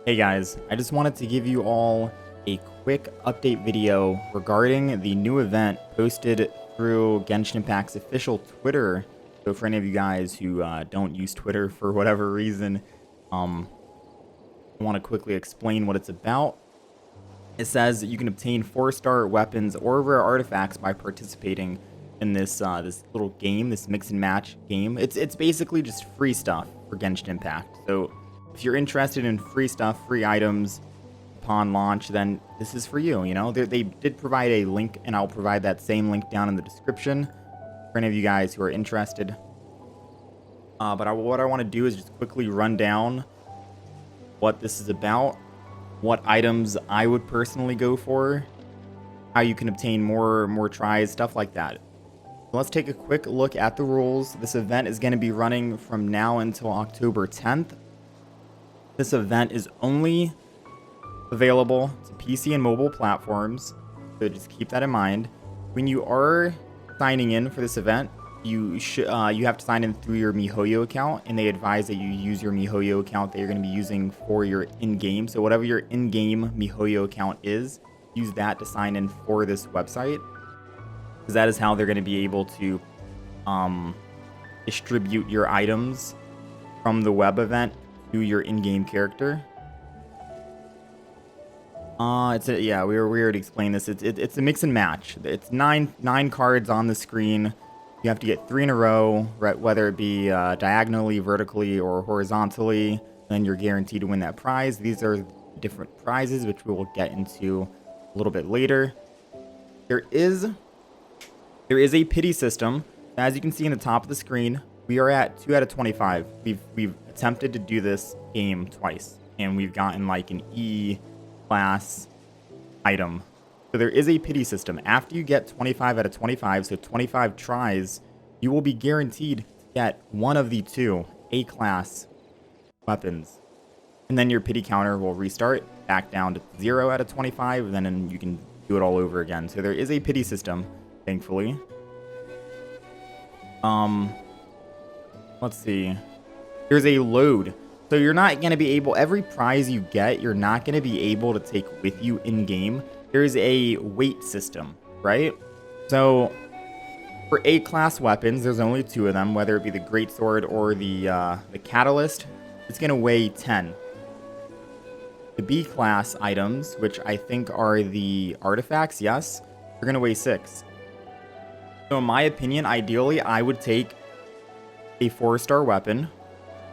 Hey guys, I just wanted to give you all a quick update video regarding the new event posted through Genshin Impact's official Twitter. So for any of you guys who don't use Twitter for whatever reason, I want to quickly explain what it's about. It says that you can obtain 4-star weapons or rare artifacts by participating in this this little game, this mix and match game. It's basically just free stuff for Genshin Impact. So if you're interested in free stuff, free items upon launch, then this is for you. You know, they did provide a link, and I'll provide that same link down in the description for any of you guys who are interested. But what I want to do is just quickly run down what this is about, what items I would personally go for, how you can obtain more tries, stuff like that. Let's take a quick look at the rules. This event is going to be running from now until October 10th. This event is only available to PC and mobile platforms, so just keep that in mind. When you are signing in for this event, you have to sign in through your MiHoYo account, and they advise that you use your MiHoYo account that you're going to be using for your in-game. So whatever your in-game MiHoYo account is, use that to sign in for this website, because that is how they're going to be able to distribute your items from the web event to your in-game character. We already explained this. It's a mix and match. It's nine cards on the screen. You have to get 3 in a row, right? Whether it be diagonally, vertically, or horizontally, then you're guaranteed to win that prize. These are different prizes, which we will get into a little bit later. There is a pity system. As you can see in the top of the screen, we are at 2 out of 25. We've attempted to do this game twice, and we've gotten like an E class item. So there is a pity system. After you get 25 out of 25, so 25 tries, you will be guaranteed to get one of the 2 A class weapons. And then your pity counter will restart back down to 0 out of 25, and then you can do it all over again. So there is a pity system, thankfully. Let's see. There's a load. So you're not going to be able, every prize you get, you're not going to be able to take with you in game. There's a weight system, right? So for A-class weapons, there's only 2 of them, whether it be the Greatsword or the Catalyst. It's going to weigh 10. The B-class items, which I think are the artifacts, yes, they're going to weigh 6. So in my opinion, ideally, I would take a 4-star weapon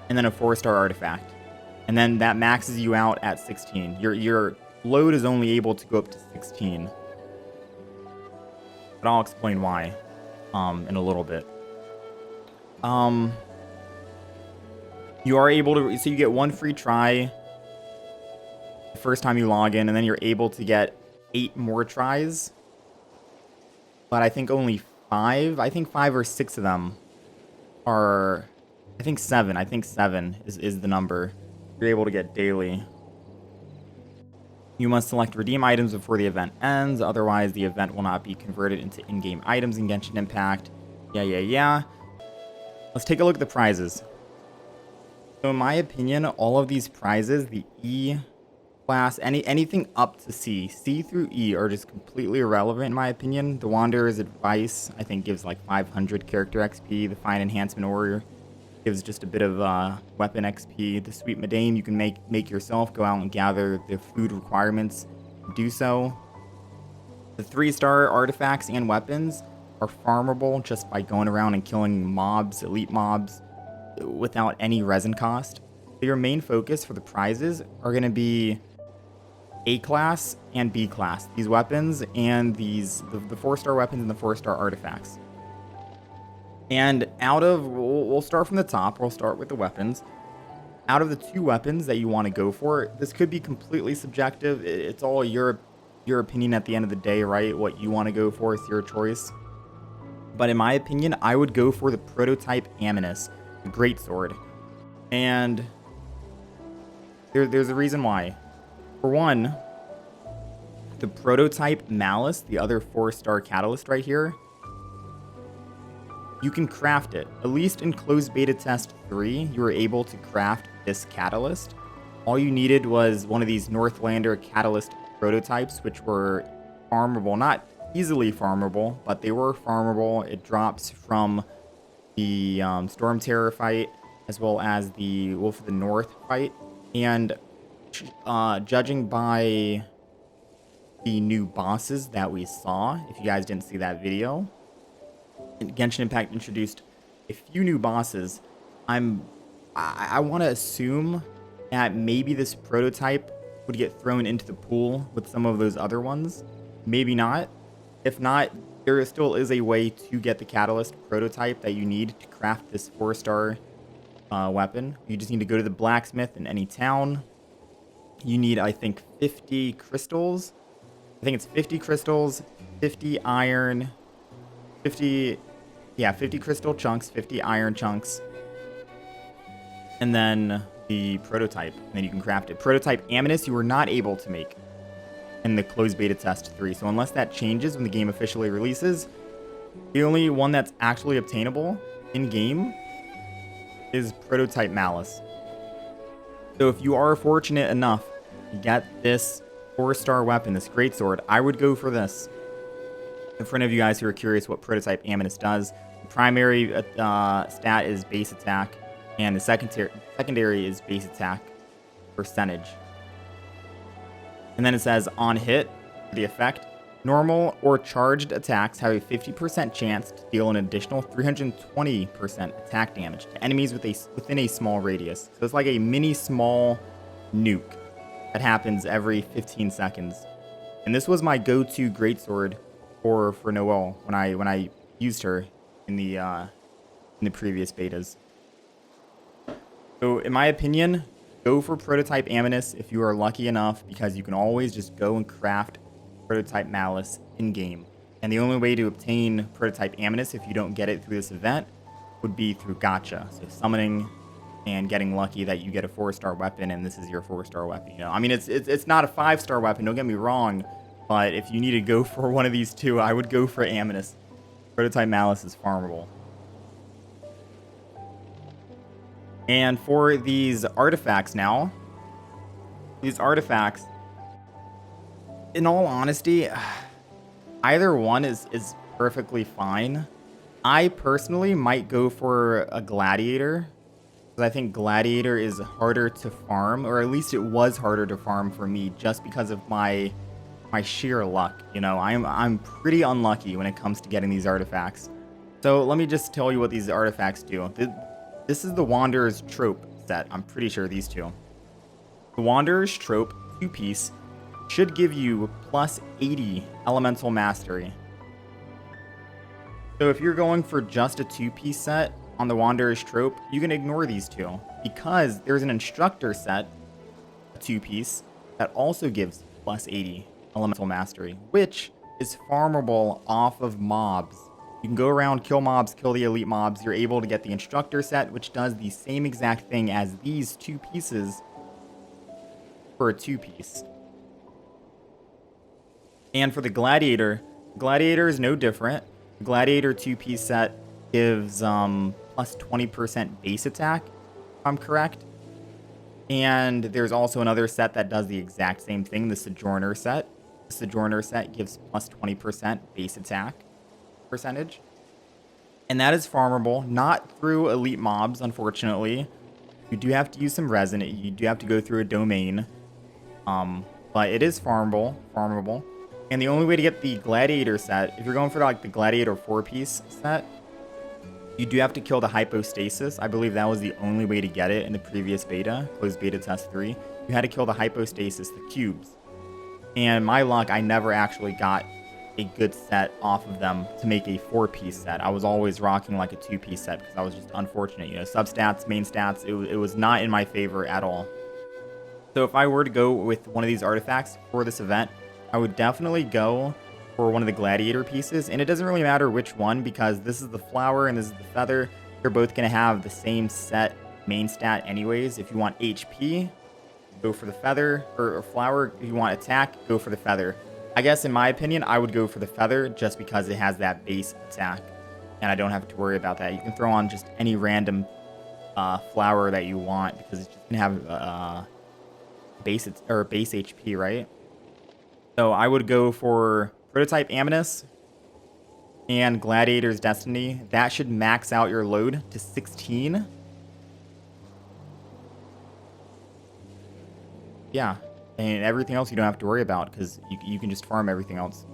and then a 4-star artifact. And then that maxes you out at 16. Your load is only able to go up to 16. But I'll explain why in a little bit. You are able to, so you get 1 free try the first time you log in, and then you're able to get 8 more tries. But I think only 5 or 6 of them are, I think 7 is the number you're able to get daily. You must select redeem items before the event ends, otherwise the event will not be converted into in-game items in Genshin Impact. Yeah. Let's take a look at the prizes. So in my opinion, all of these prizes, the E class, anything up to C through E, are just completely irrelevant in my opinion. The Wanderer's Advice, I think, gives like 500 character XP. The Fine Enhancement Warrior gives just a bit of weapon XP. The Sweet Madame you can make yourself, go out and gather the food requirements to do so. The 3-star artifacts and weapons are farmable just by going around and killing mobs, elite mobs, without any resin cost. So your main focus for the prizes are going to be A-class and B-class. These weapons and the 4-star weapons and the 4-star artifacts. And we'll start from the top. We'll start with the weapons. Out of the 2 weapons that you want to go for, this could be completely subjective. It's all your opinion at the end of the day, right? What you want to go for is your choice. But in my opinion, I would go for the prototype Aminus, the Greatsword. And there's a reason why. For one, the prototype Malice, the other 4-star catalyst right here, you can craft it. At least in closed beta test 3, you were able to craft this catalyst. All you needed was one of these Northlander Catalyst prototypes, which were farmable. Not easily farmable, but they were farmable. It drops from the Storm Terror fight, as well as the Wolf of the North fight. And judging by the new bosses that we saw, if you guys didn't see that video, Genshin Impact introduced a few new bosses. I want to assume that maybe this prototype would get thrown into the pool with some of those other ones. Maybe not. If not, there still is a way to get the Catalyst prototype that you need to craft this 4-star weapon. You just need to go to the blacksmith in any town. You need, I think, 50 crystals. I think it's 50 crystals, 50 iron, 50 crystal chunks, 50 iron chunks, and then the prototype. And then you can craft it. Prototype Amethyst you were not able to make in the closed beta test 3. So unless that changes when the game officially releases, the only one that's actually obtainable in-game is Prototype Malice. So if you are fortunate enough to get this 4-star weapon, this greatsword, I would go for this. In front of you guys who are curious what Prototype Amethyst does, the primary stat is base attack, and the secondary is base attack percentage. And then it says, on hit, the effect, normal or charged attacks have a 50% chance to deal an additional 320% attack damage to enemies within a small radius. So it's like a mini small nuke that happens every 15 seconds. And this was my go-to greatsword for Noelle when I used her in the previous betas. So in my opinion, go for Prototype Amethyst if you are lucky enough, because you can always just go and craft Prototype Malice in-game. And the only way to obtain Prototype Amethyst if you don't get it through this event would be through gacha. So summoning and getting lucky that you get a 4-star weapon and this is your 4-star weapon. You know, I mean, it's not a 5-star weapon, don't get me wrong, but if you need to go for one of these two, I would go for Amethyst. Prototype Malice is farmable. And for these artifacts now, these artifacts, in all honesty, either one is perfectly fine. I personally might go for a Gladiator, because I think Gladiator is harder to farm, or at least it was harder to farm for me, just because of my sheer luck. You know, I'm pretty unlucky when it comes to getting these artifacts. So let me just tell you what these artifacts do. This is the Wanderer's Trope set. I'm pretty sure these two. The Wanderer's Trope 2-piece should give you plus 80 elemental mastery. So if you're going for just a 2-piece set on the Wanderer's Trope, you can ignore these two, because there's an Instructor set, a 2-piece, that also gives plus 80 elemental mastery, which is farmable off of mobs. You can go around, kill mobs, kill the elite mobs. You're able to get the Instructor set, which does the same exact thing as these 2 pieces for a 2-piece. And for the Gladiator is no different. The Gladiator 2-piece set gives plus 20% base attack, if I'm correct. And there's also another set that does the exact same thing, the Sojourner set. The Sojourner set gives plus 20% base attack percentage. And that is farmable, not through elite mobs, unfortunately. You do have to use some resin. You do have to go through a domain. But it is farmable. And the only way to get the Gladiator set, if you're going for like the Gladiator 4-piece set, you do have to kill the Hypostasis. I believe that was the only way to get it in the previous beta, closed beta test 3. You had to kill the Hypostasis, the cubes. And my luck, I never actually got a good set off of them to make a 4-piece set. I was always rocking like a 2-piece set because I was just unfortunate. You know, substats, main stats, it was not in my favor at all. So if I were to go with one of these artifacts for this event, I would definitely go for one of the Gladiator pieces. And it doesn't really matter which one, because this is the flower and this is the feather. They're both going to have the same set main stat anyways. If you want HP, go for the feather, or flower. If you want attack, go for the feather. I guess in my opinion, I would go for the feather just because it has that base attack. And I don't have to worry about that. You can throw on just any random flower that you want, because it's just going to have base HP, right? So I would go for Prototype Aminus and Gladiator's Destiny. That should max out your load to 16. Yeah, and everything else you don't have to worry about because you can just farm everything else.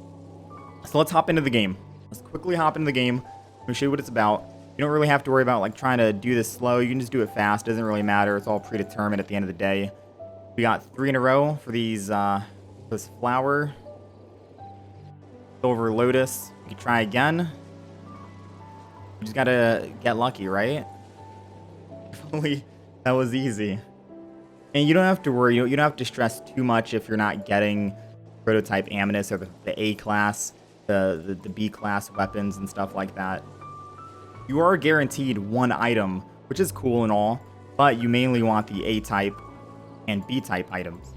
So let's hop into the game. Let's quickly hop into the game. Let me show you what it's about. You don't really have to worry about like trying to do this slow. You can just do it fast. It doesn't really matter. It's all predetermined at the end of the day. We got 3 in a row for these this flower. Silver Lotus. You can try again. You just gotta get lucky, right? If only that was easy. And you don't have to worry. You don't have to stress too much if you're not getting Prototype Aminus or the A class, the B class weapons and stuff like that. You are guaranteed 1 item, which is cool and all, but you mainly want the A type and B type items.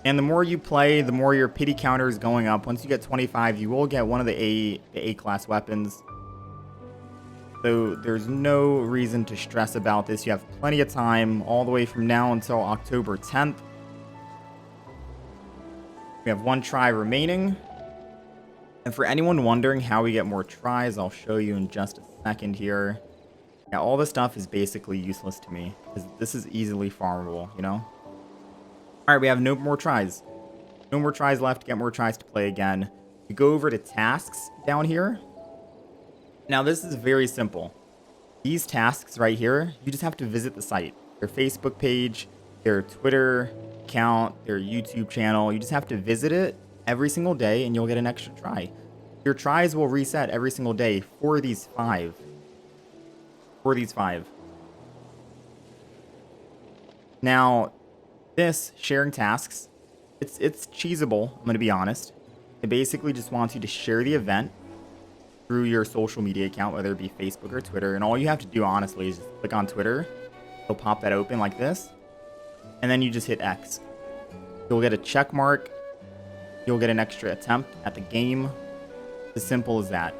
And the more you play, the more your pity counter is going up. Once you get 25, you will get one of the A class weapons. So there's no reason to stress about this. You have plenty of time all the way from now until October 10th. We have 1 try remaining. And for anyone wondering how we get more tries, I'll show you in just a second here. Yeah, all this stuff is basically useless to me because this is easily farmable, you know? All right, we have no more tries. No more tries left to get more tries to play again. We go over to tasks down here. Now, this is very simple. These tasks right here, you just have to visit the site. Their Facebook page, their Twitter account, their YouTube channel. You just have to visit it every single day and you'll get an extra try. Your tries will reset every single day for these 5. Now, this sharing tasks, it's cheesable, I'm going to be honest. It basically just wants you to share the event through your social media account, whether it be Facebook or Twitter. And all you have to do, honestly, is just click on Twitter. It'll pop that open like this. And then you just hit X. You'll get a check mark. You'll get an extra attempt at the game. As simple as that.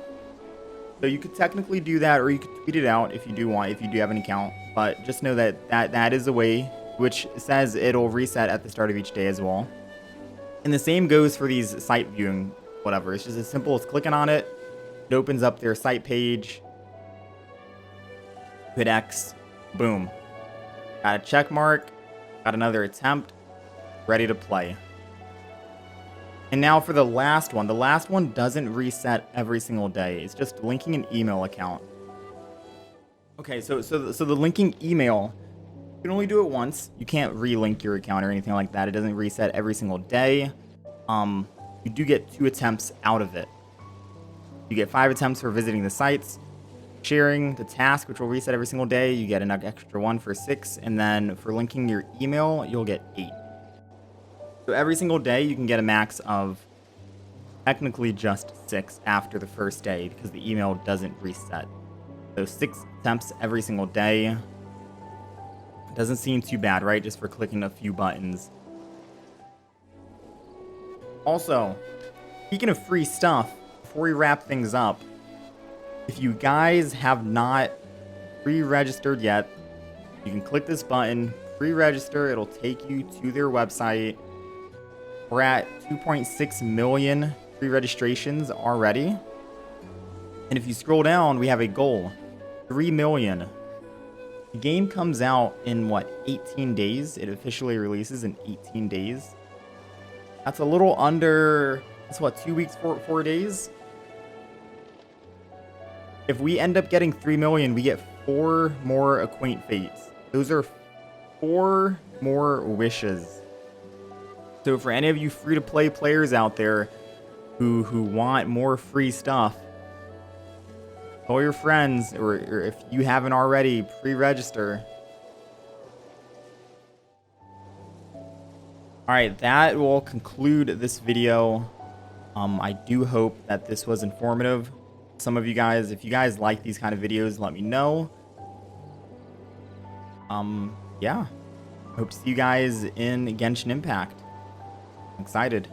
So you could technically do that, or you could tweet it out if you do want, if you do have an account. But just know that that is a way, which says it'll reset at the start of each day as well. And the same goes for these site viewing, whatever. It's just as simple as clicking on it. It opens up their site page. Hit X. Boom. Got a check mark. Got another attempt. Ready to play. And now for the last one. The last one doesn't reset every single day. It's just linking an email account. Okay, so the linking email, you can only do it once. You can't relink your account or anything like that. It doesn't reset every single day. You do get 2 attempts out of it. You get 5 attempts for visiting the sites. Sharing the task, which will reset every single day, you get an extra 1 for 6. And then for linking your email, you'll get 8. So every single day, you can get a max of technically just 6 after the first day because the email doesn't reset. So 6 attempts every single day. Doesn't seem too bad, right? Just for clicking a few buttons. Also, speaking of free stuff, before we wrap things up, if you guys have not pre-registered yet, you can click this button, pre-register. It'll take you to their website. We're at 2.6 million pre-registrations already. And if you scroll down, we have a goal, 3 million. The game comes out in, 18 days? It officially releases in 18 days. That's a little under, that's 2 weeks, 4 days? If we end up getting 3 million, we get 4 more Acquaint Fates. Those are 4 more wishes. So for any of you free-to-play players out there who want more free stuff, tell your friends, or if you haven't already, pre-register. Alright, that will conclude this video. I do hope that this was informative. Some of you guys, if you guys like these kind of videos, let me know. Yeah. Hope to see you guys in Genshin Impact. I'm excited.